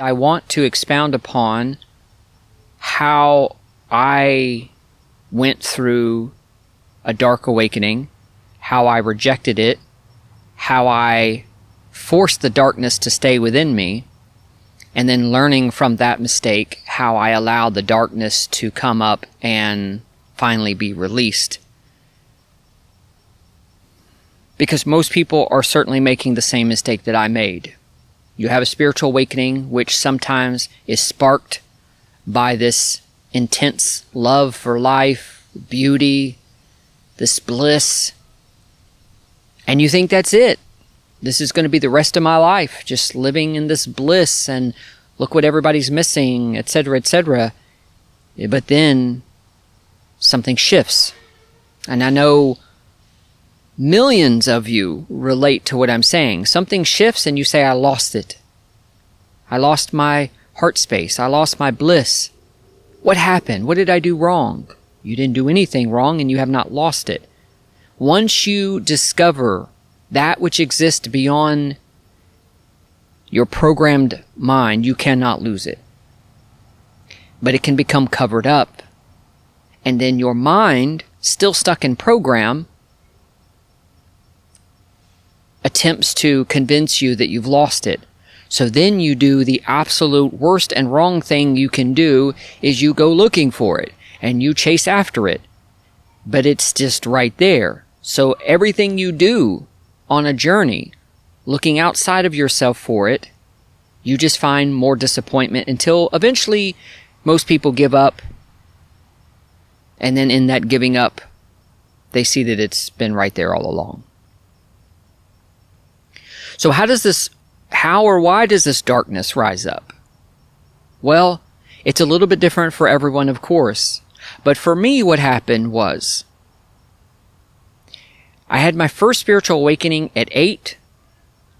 I want to expound upon how I went through a dark awakening, how I rejected it, how I forced the darkness to stay within me, and then learning from that mistake how I allowed the darkness to come up and finally be released. Because most people are certainly making the same mistake that I made. You have a spiritual awakening, which sometimes is sparked by this intense love for life, beauty, this bliss. And you think that's it. This is going to be the rest of my life, just living in this bliss, and look what everybody's missing, etc., etc. But then something shifts. And I know millions of you relate to what I'm saying. Something shifts and you say, I lost it. I lost my heart space. I lost my bliss. What happened? What did I do wrong? You didn't do anything wrong and you have not lost it. Once you discover that which exists beyond your programmed mind, you cannot lose it. But it can become covered up. And then your mind, still stuck in program, attempts to convince you that you've lost it. So then you do the absolute worst and wrong thing you can do, is you go looking for it and you chase after it. But it's just right there. So everything you do on a journey, looking outside of yourself for it, you just find more disappointment until eventually most people give up. And then in that giving up, they see that it's been right there all along. So how or why does this darkness rise up? Well, it's a little bit different for everyone, of course. But for me, what happened was, I had my first spiritual awakening at 8.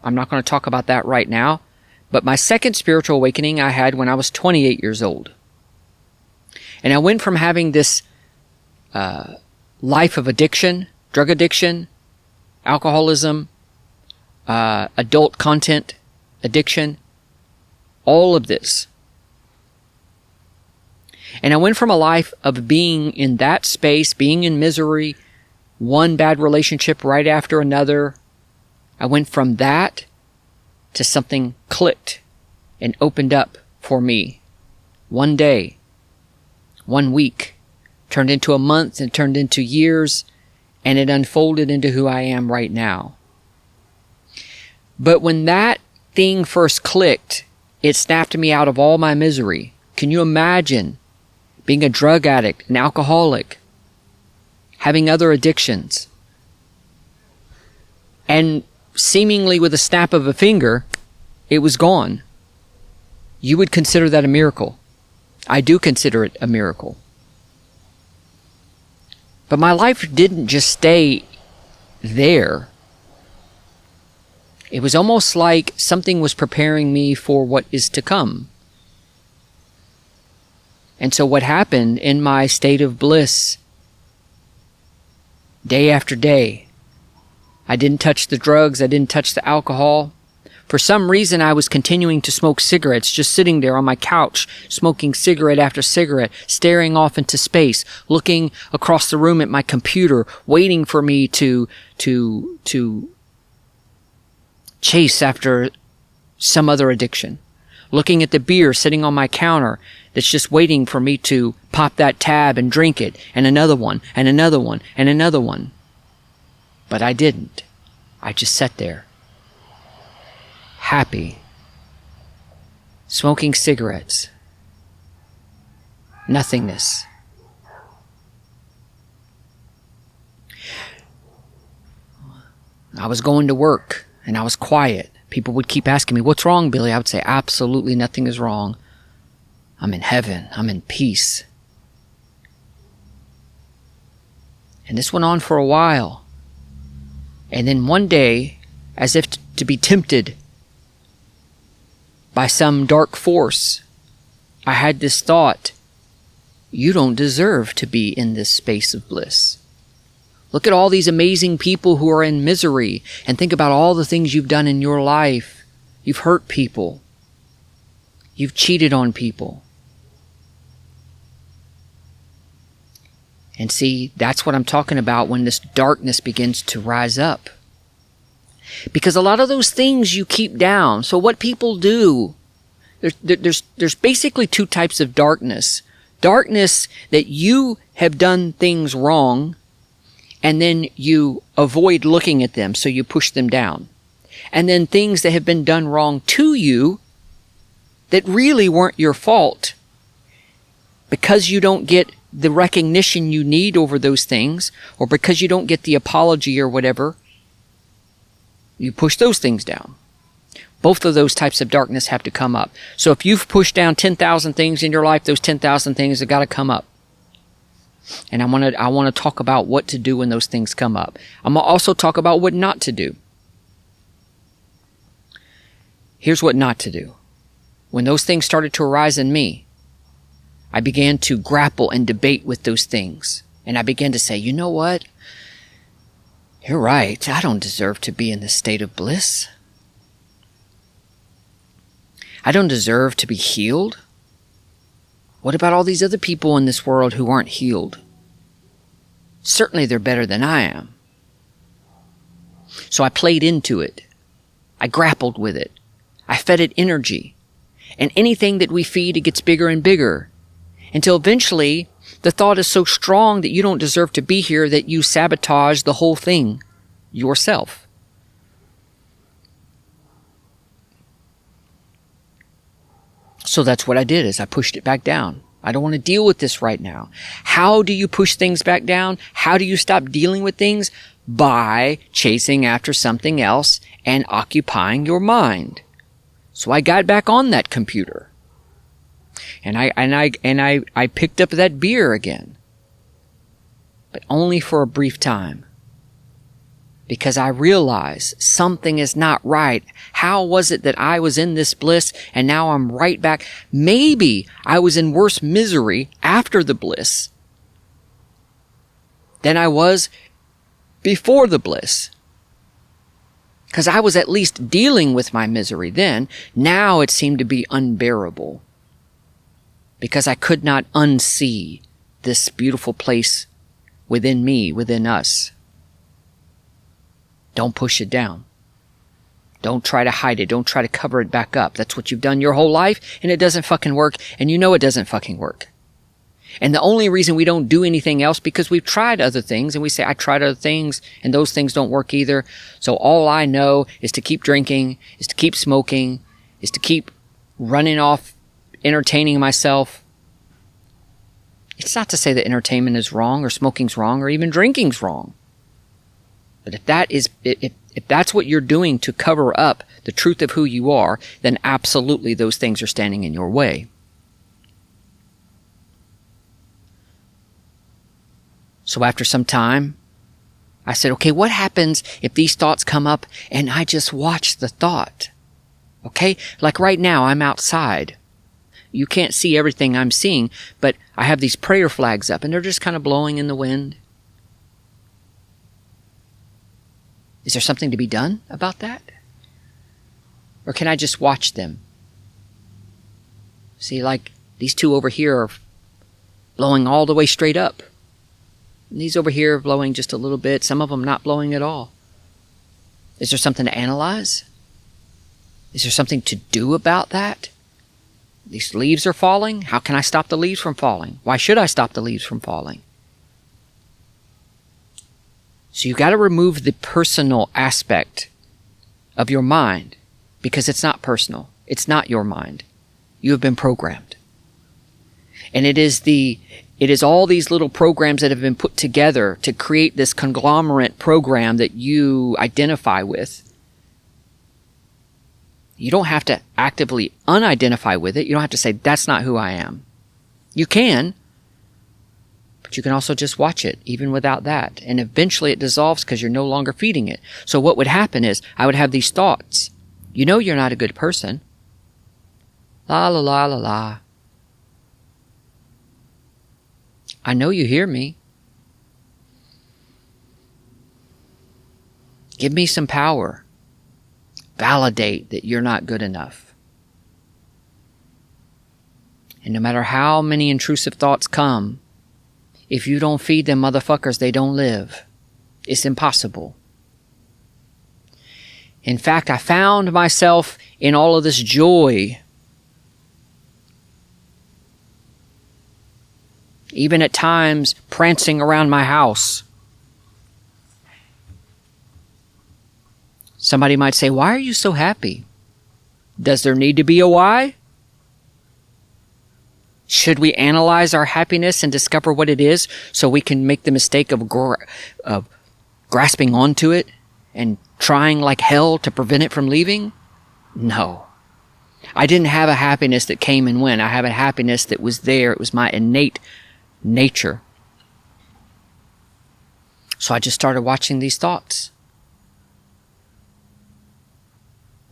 I'm not going to talk about that right now. But my second spiritual awakening I had when I was 28 years old. And I went from having this life of addiction, drug addiction, alcoholism, adult content addiction, all of this. And I went from a life of being in that space, being in misery, one bad relationship right after another. I went from that to something clicked and opened up for me. One day, 1 week, turned into a month and turned into years, and it unfolded into who I am right now. But when that thing first clicked, it snapped me out of all my misery. Can you imagine being a drug addict, an alcoholic, having other addictions, and seemingly with a snap of a finger, it was gone? You would consider that a miracle. I do consider it a miracle. But my life didn't just stay there. It was almost like something was preparing me for what is to come. And so what happened in my state of bliss, day after day, I didn't touch the drugs, I didn't touch the alcohol. For some reason, I was continuing to smoke cigarettes, just sitting there on my couch, smoking cigarette after cigarette, staring off into space, looking across the room at my computer, waiting for me to chase after some other addiction. Looking at the beer sitting on my counter that's just waiting for me to pop that tab and drink it, and another one, and another one, and another one. But I didn't. I just sat there, happy, smoking cigarettes, nothingness. I was going to work and I was quiet. People would keep asking me, "What's wrong, Billy?" I would say, "Absolutely nothing is wrong. I'm in heaven. I'm in peace." And this went on for a while. And then one day, as if to be tempted by some dark force, I had this thought: you don't deserve to be in this space of bliss. Look at all these amazing people who are in misery, and think about all the things you've done in your life. You've hurt people. You've cheated on people. And see, that's what I'm talking about when this darkness begins to rise up. Because a lot of those things you keep down. So what people do, there's basically two types of darkness. Darkness that you have done things wrong, and then you avoid looking at them, so you push them down. And then things that have been done wrong to you that really weren't your fault, because you don't get the recognition you need over those things, or because you don't get the apology or whatever, you push those things down. Both of those types of darkness have to come up. So if you've pushed down 10,000 things in your life, those 10,000 things have got to come up. And I want to talk about what to do when those things come up. I'm going to also talk about what not to do. Here's what not to do. When those things started to arise in me, I began to grapple and debate with those things. And I began to say, you know what? You're right. I don't deserve to be in this state of bliss. I don't deserve to be healed. What about all these other people in this world who aren't healed? Certainly they're better than I am. So I played into it. I grappled with it. I fed it energy. And anything that we feed, it gets bigger and bigger. Until eventually, the thought is so strong that you don't deserve to be here that you sabotage the whole thing yourself. So that's what I did, is I pushed it back down. I don't want to deal with this right now. How do you push things back down? How do you stop dealing with things? By chasing after something else and occupying your mind. So I got back on that computer. And I picked up that beer again. But only for a brief time. Because I realized something is not right. How was it that I was in this bliss and now I'm right back? Maybe I was in worse misery after the bliss than I was before the bliss. Because I was at least dealing with my misery then. Now it seemed to be unbearable. Because I could not unsee this beautiful place within me, within us. Don't push it down. Don't try to hide it. Don't try to cover it back up. That's what you've done your whole life, and it doesn't fucking work, and you know it doesn't fucking work. And the only reason we don't do anything else, because we've tried other things, and we say, I tried other things, and those things don't work either. So all I know is to keep drinking, is to keep smoking, is to keep running off, entertaining myself. It's not to say that entertainment is wrong, or smoking's wrong, or even drinking's wrong. But if that's what you're doing to cover up the truth of who you are, then absolutely those things are standing in your way. So after some time, I said, okay, what happens if these thoughts come up and I just watch the thought? Okay? Like right now, I'm outside. You can't see everything I'm seeing, but I have these prayer flags up and they're just kind of blowing in the wind. Is there something to be done about that? Or can I just watch them? See, like these two over here are blowing all the way straight up. And these over here are blowing just a little bit, some of them not blowing at all. Is there something to analyze? Is there something to do about that? These leaves are falling. How can I stop the leaves from falling? Why should I stop the leaves from falling? So you got to remove the personal aspect of your mind, because it's not personal. It's not your mind. You have been programmed. And it is all these little programs that have been put together to create this conglomerate program that you identify with. You don't have to actively unidentify with it. You don't have to say, that's not who I am. You can, but you can also just watch it, even without that. And eventually it dissolves because you're no longer feeding it. So what would happen is, I would have these thoughts. You know you're not a good person. La la la la la. I know you hear me. Give me some power. Validate that you're not good enough. And no matter how many intrusive thoughts come, if you don't feed them motherfuckers, they don't live. It's impossible. In fact, I found myself in all of this joy. Even at times, prancing around my house. Somebody might say, why are you so happy? Does there need to be a why? Should we analyze our happiness and discover what it is so we can make the mistake of grasping onto it and trying like hell to prevent it from leaving? No. I didn't have a happiness that came and went. I have a happiness that was there. It was my innate nature. So I just started watching these thoughts.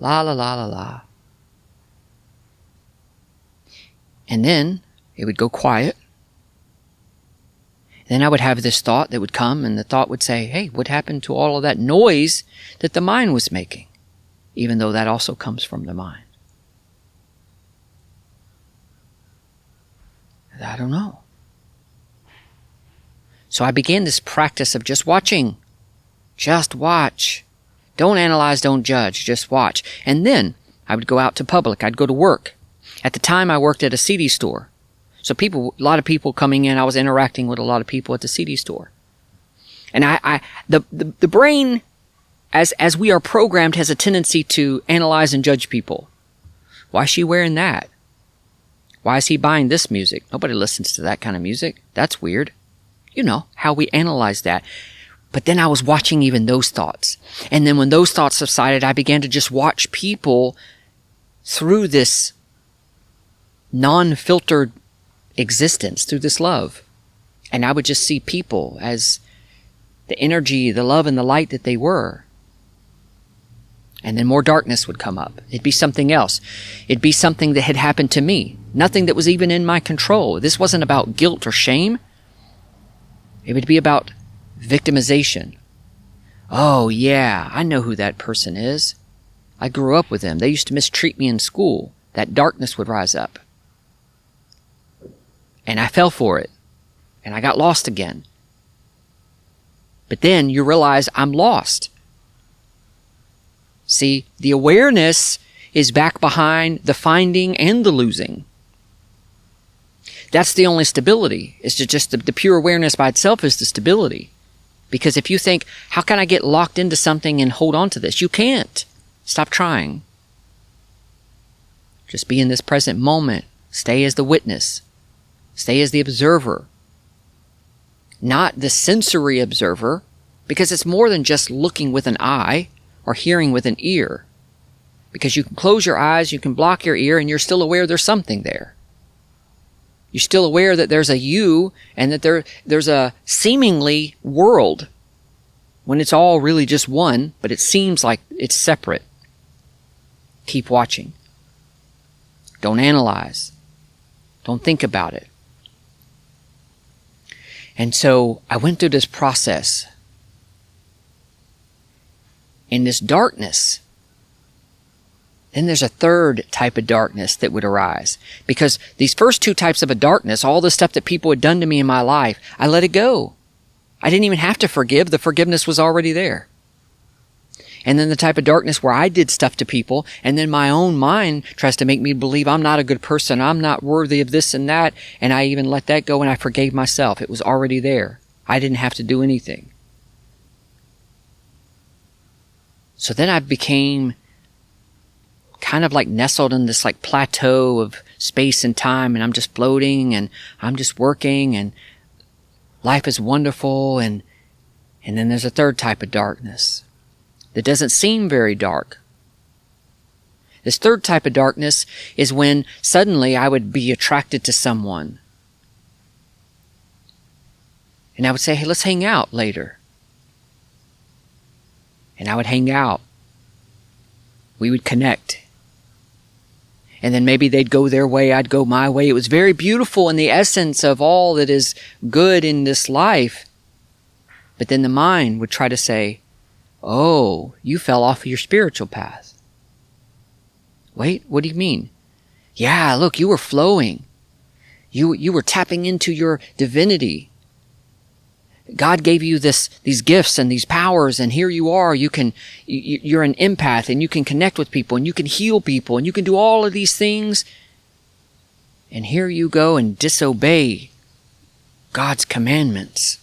La la la la la. And then it would go quiet. Then I would have this thought that would come, and the thought would say, hey, what happened to all of that noise that the mind was making? Even though that also comes from the mind. I don't know. So I began this practice of just watching. Just watch. Don't analyze, don't judge, just watch. And then I would go out to public. I'd go to work. At the time, I worked at a CD store. So a lot of people coming in, I was interacting with a lot of people at the CD store. And the brain, as we are programmed, has a tendency to analyze and judge people. Why is she wearing that? Why is he buying this music? Nobody listens to that kind of music. That's weird. You know, how we analyze that. But then I was watching even those thoughts. And then when those thoughts subsided, I began to just watch people through this non-filtered existence, through this love. And I would just see people as the energy, the love, and the light that they were. And then more darkness would come up. It'd be something else. It'd be something that had happened to me. Nothing that was even in my control. This wasn't about guilt or shame. It would be about victimization. Oh, yeah, I know who that person is. I grew up with them. They used to mistreat me in school. That darkness would rise up. And I fell for it. And I got lost again. But then you realize I'm lost. See, the awareness is back behind the finding and the losing. That's the only stability. It's just the pure awareness by itself is the stability. Because if you think, how can I get locked into something and hold on to this? You can't. Stop trying. Just be in this present moment. Stay as the witness. Stay as the observer. Not the sensory observer, because it's more than just looking with an eye or hearing with an ear. Because you can close your eyes, you can block your ear, and you're still aware there's something there. You're still aware that there's a you and that there's a seemingly world when it's all really just one, but it seems like it's separate. Keep watching. Don't analyze. Don't think about it. And so I went through this process. In this darkness, then there's a third type of darkness that would arise. Because these first two types of a darkness, all the stuff that people had done to me in my life, I let it go. I didn't even have to forgive. The forgiveness was already there. And then the type of darkness where I did stuff to people, and then my own mind tries to make me believe I'm not a good person, I'm not worthy of this and that, and I even let that go and I forgave myself. It was already there. I didn't have to do anything. So then I became kind of like nestled in this like plateau of space and time, and I'm just floating and I'm just working and life is wonderful, and then there's a third type of darkness that doesn't seem very dark. This third type of darkness is when suddenly I would be attracted to someone. And I would say, hey, let's hang out later. And I would hang out. We would connect. And then maybe they'd go their way, I'd go my way. It was very beautiful in the essence of all that is good in this life. But then the mind would try to say, oh, you fell off of your spiritual path. Wait, what do you mean? Yeah, look, you were flowing. You were tapping into your divinity. God gave you these gifts and these powers, and here you are. You're an empath, and you can connect with people, and you can heal people, and you can do all of these things. And here you go and disobey God's commandments.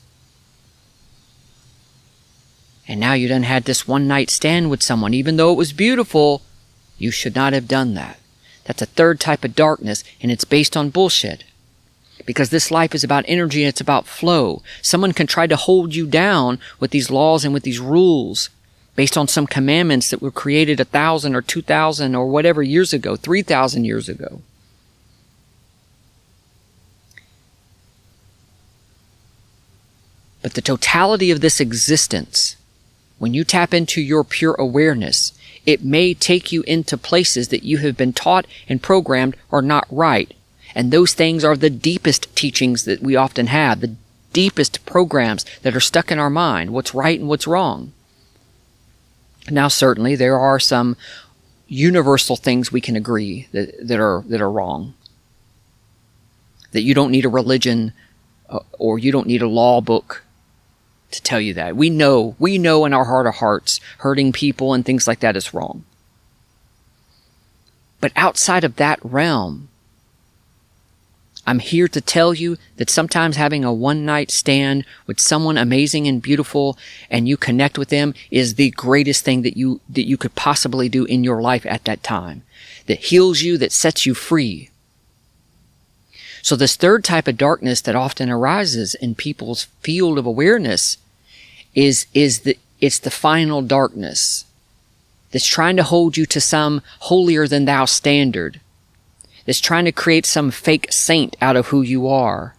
And now you done had this one night stand with someone. Even though it was beautiful, you should not have done that. That's a third type of darkness, and it's based on bullshit. Because this life is about energy and it's about flow. Someone can try to hold you down with these laws and with these rules based on some commandments that were created 1,000 or 2,000 or whatever years ago, 3,000 years ago. But the totality of this existence, when you tap into your pure awareness, it may take you into places that you have been taught and programmed are not right. And those things are the deepest teachings that we often have, the deepest programs that are stuck in our mind, what's right and what's wrong. Now, certainly, there are some universal things we can agree that are wrong. That you don't need a religion or you don't need a law book to tell you that. We know in our heart of hearts, hurting people and things like that is wrong. But outside of that realm, I'm here to tell you that sometimes having a one-night stand with someone amazing and beautiful and you connect with them is the greatest thing that you could possibly do in your life at that time. That heals you, that sets you free. So this third type of darkness that often arises in people's field of awareness it's the final darkness that's trying to hold you to some holier than thou standard. That's trying to create some fake saint out of who you are.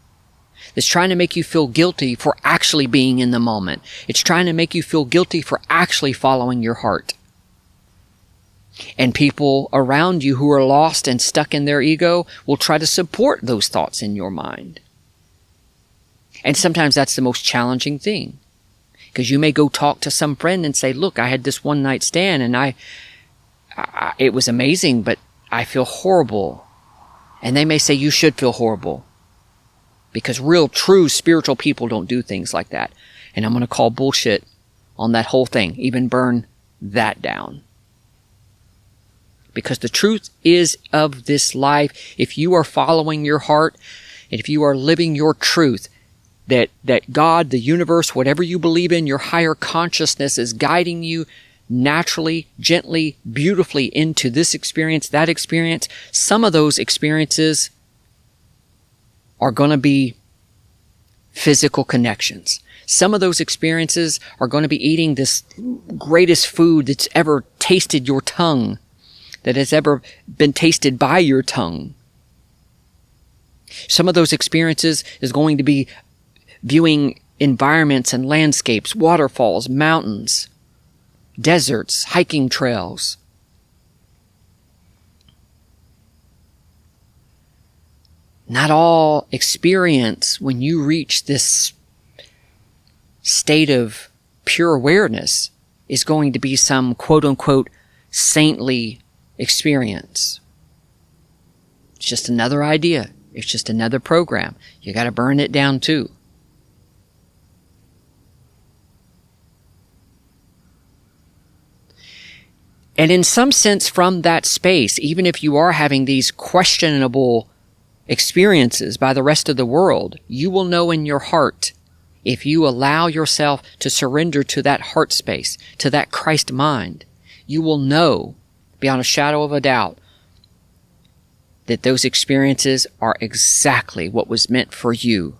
That's trying to make you feel guilty for actually being in the moment. It's trying to make you feel guilty for actually following your heart. And people around you who are lost and stuck in their ego will try to support those thoughts in your mind. And sometimes that's the most challenging thing. Because you may go talk to some friend and say, look, I had this one night stand and it was amazing, but I feel horrible. And they may say, you should feel horrible. Because real, true spiritual people don't do things like that. And I'm going to call bullshit on that whole thing. Even burn that down. Because the truth is of this life, if you are following your heart, and if you are living your truth, that God, the universe, whatever you believe in, your higher consciousness is guiding you naturally, gently, beautifully into this experience, that experience. Some of those experiences are going to be physical connections. Some of those experiences are going to be eating this greatest food that's ever tasted your tongue, that has ever been tasted by your tongue. Some of those experiences is going to be viewing environments and landscapes, waterfalls, mountains, deserts, hiking trails. Not all experience, when you reach this state of pure awareness, is going to be some quote-unquote saintly experience. It's just another idea. It's just another program. You got to burn it down too. And in some sense, from that space, even if you are having these questionable experiences by the rest of the world, you will know in your heart, if you allow yourself to surrender to that heart space, to that Christ mind, you will know, beyond a shadow of a doubt, that those experiences are exactly what was meant for you.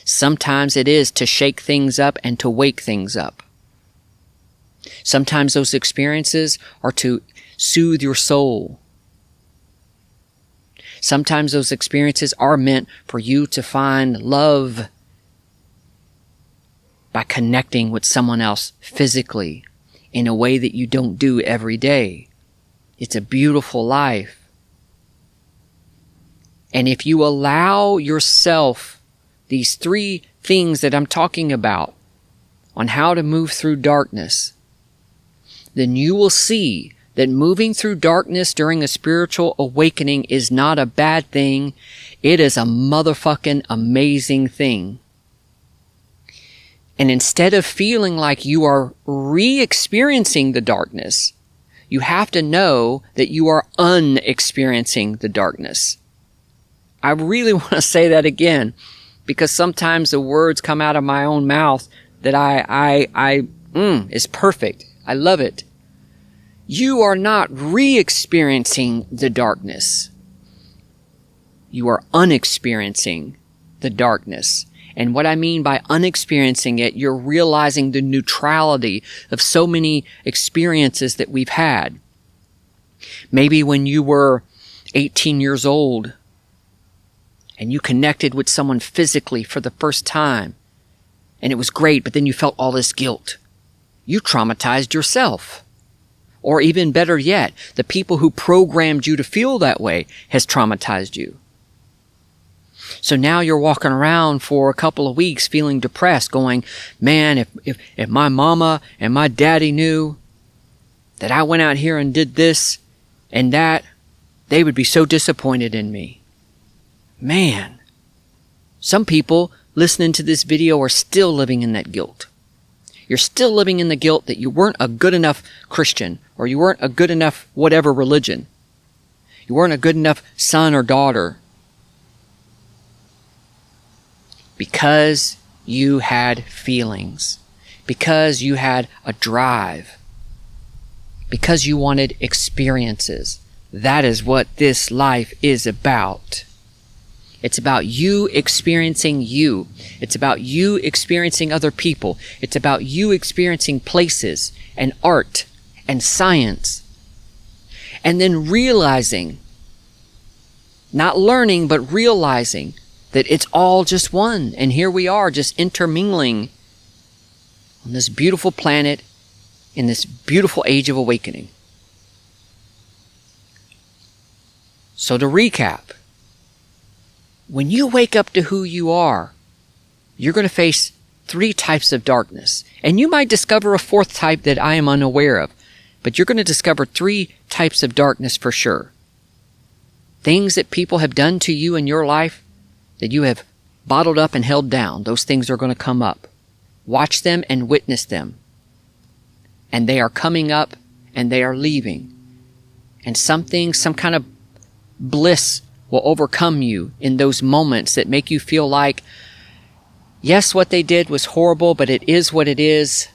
Sometimes it is to shake things up and to wake things up. Sometimes those experiences are to soothe your soul. Sometimes those experiences are meant for you to find love by connecting with someone else physically in a way that you don't do every day. It's a beautiful life. And if you allow yourself these three things that I'm talking about on how to move through darkness, then you will see that moving through darkness during a spiritual awakening is not a bad thing. It is a motherfucking amazing thing. And instead of feeling like you are re-experiencing the darkness, you have to know that you are unexperiencing the darkness. I really want to say that again, because sometimes the words come out of my own mouth that is perfect. I love it. You are not re-experiencing the darkness. You are unexperiencing the darkness. And what I mean by unexperiencing it, you're realizing the neutrality of so many experiences that we've had. Maybe when you were 18 years old and you connected with someone physically for the first time, and it was great, but then you felt all this guilt. You traumatized yourself. Or even better yet, the people who programmed you to feel that way has traumatized you. So now you're walking around for a couple of weeks feeling depressed, going, man, if my mama and my daddy knew that I went out here and did this and that, they would be so disappointed in me. Man, some people listening to this video are still living in that guilt. You're still living in the guilt that you weren't a good enough Christian, or you weren't a good enough whatever religion. You weren't a good enough son or daughter. Because you had feelings. Because you had a drive. Because you wanted experiences. That is what this life is about. It's about you experiencing you. It's about you experiencing other people. It's about you experiencing places and art and science. And then realizing, not learning, but realizing that it's all just one. And here we are just intermingling on this beautiful planet in this beautiful age of awakening. So to recap, when you wake up to who you are, you're going to face 3 types of darkness. And you might discover a 4th type that I am unaware of. But you're going to discover 3 types of darkness for sure. Things that people have done to you in your life that you have bottled up and held down. Those things are going to come up. Watch them and witness them. And they are coming up and they are leaving. And some kind of bliss will overcome you in those moments that make you feel like, yes, what they did was horrible, but it is what it is.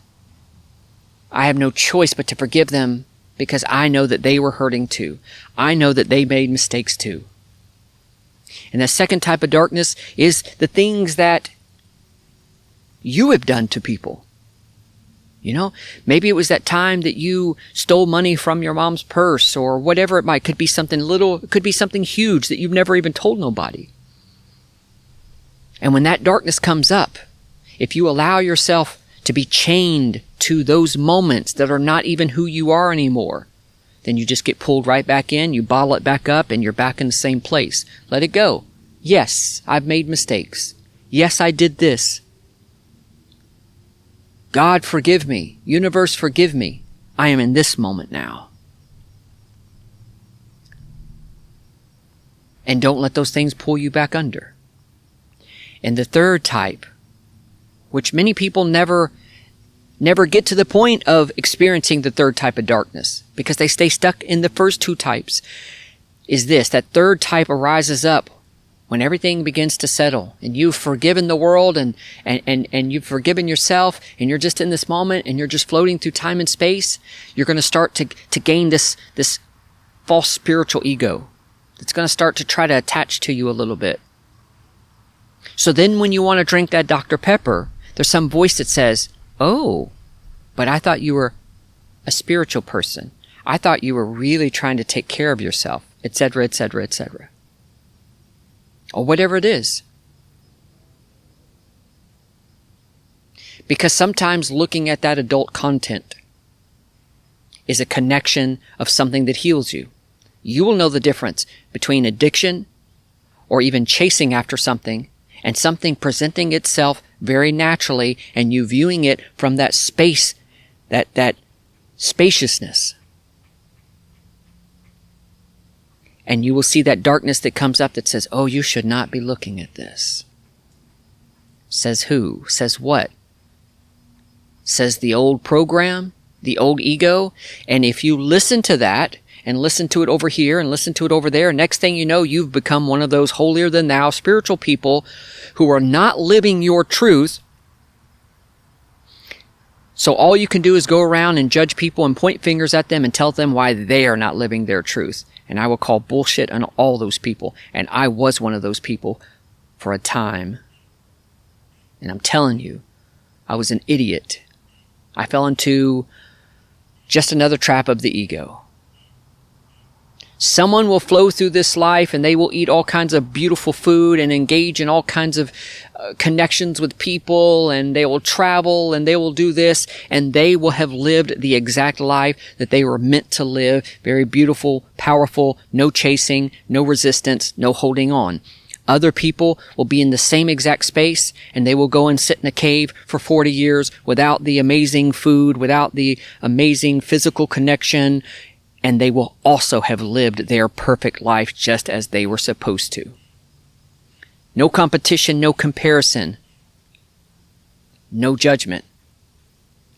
I have no choice but to forgive them because I know that they were hurting too. I know that they made mistakes too. And the second type of darkness is the things that you have done to people. You know, maybe it was that time that you stole money from your mom's purse or whatever it might. Could be something little, it could be something huge that you've never even told nobody. And when that darkness comes up, if you allow yourself to be chained to those moments that are not even who you are anymore, then you just get pulled right back in, you bottle it back up, and you're back in the same place. Let it go. Yes, I've made mistakes. Yes, I did this. God, forgive me. Universe, forgive me. I am in this moment now. And don't let those things pull you back under. And the third type, which many people never get to the point of experiencing the third type of darkness because they stay stuck in the first 2 types, is this. That third type arises up when everything begins to settle and you've forgiven the world and you've forgiven yourself and you're just in this moment and you're just floating through time and space. You're going to start to gain this false spiritual ego that's going to start to try to attach to you a little bit. So then when you want to drink that Dr. Pepper, there's some voice that says, oh, but I thought you were a spiritual person. I thought you were really trying to take care of yourself, etc., etc., etc. Or whatever it is. Because sometimes looking at that adult content is a connection of something that heals you. You will know the difference between addiction or even chasing after something and something presenting itself very naturally and you viewing it from that space, that spaciousness. And you will see that darkness that comes up that says, oh, you should not be looking at this. Says who? Says what? Says the old program, the old ego. And if you listen to that, and listen to it over here, and listen to it over there, next thing you know, you've become one of those holier-than-thou spiritual people who are not living your truth. So all you can do is go around and judge people and point fingers at them and tell them why they are not living their truth. And I will call bullshit on all those people. And I was one of those people for a time. And I'm telling you, I was an idiot. I fell into just another trap of the ego. Someone will flow through this life and they will eat all kinds of beautiful food and engage in all kinds of connections with people, and they will travel and they will do this, and they will have lived the exact life that they were meant to live. Very beautiful, powerful, no chasing, no resistance, no holding on. Other people will be in the same exact space, and they will go and sit in a cave for 40 years without the amazing food, without the amazing physical connection, and they will also have lived their perfect life just as they were supposed to. No competition, no comparison, no judgment.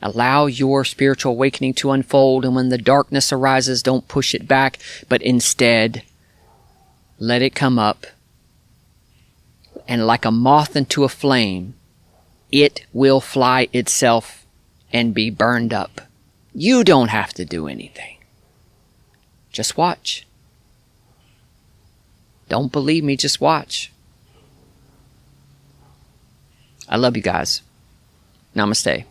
Allow your spiritual awakening to unfold, and when the darkness arises, don't push it back, but instead let it come up. And like a moth into a flame, it will fly itself and be burned up. You don't have to do anything. Just watch. Don't believe me, just watch. I love you guys. Namaste.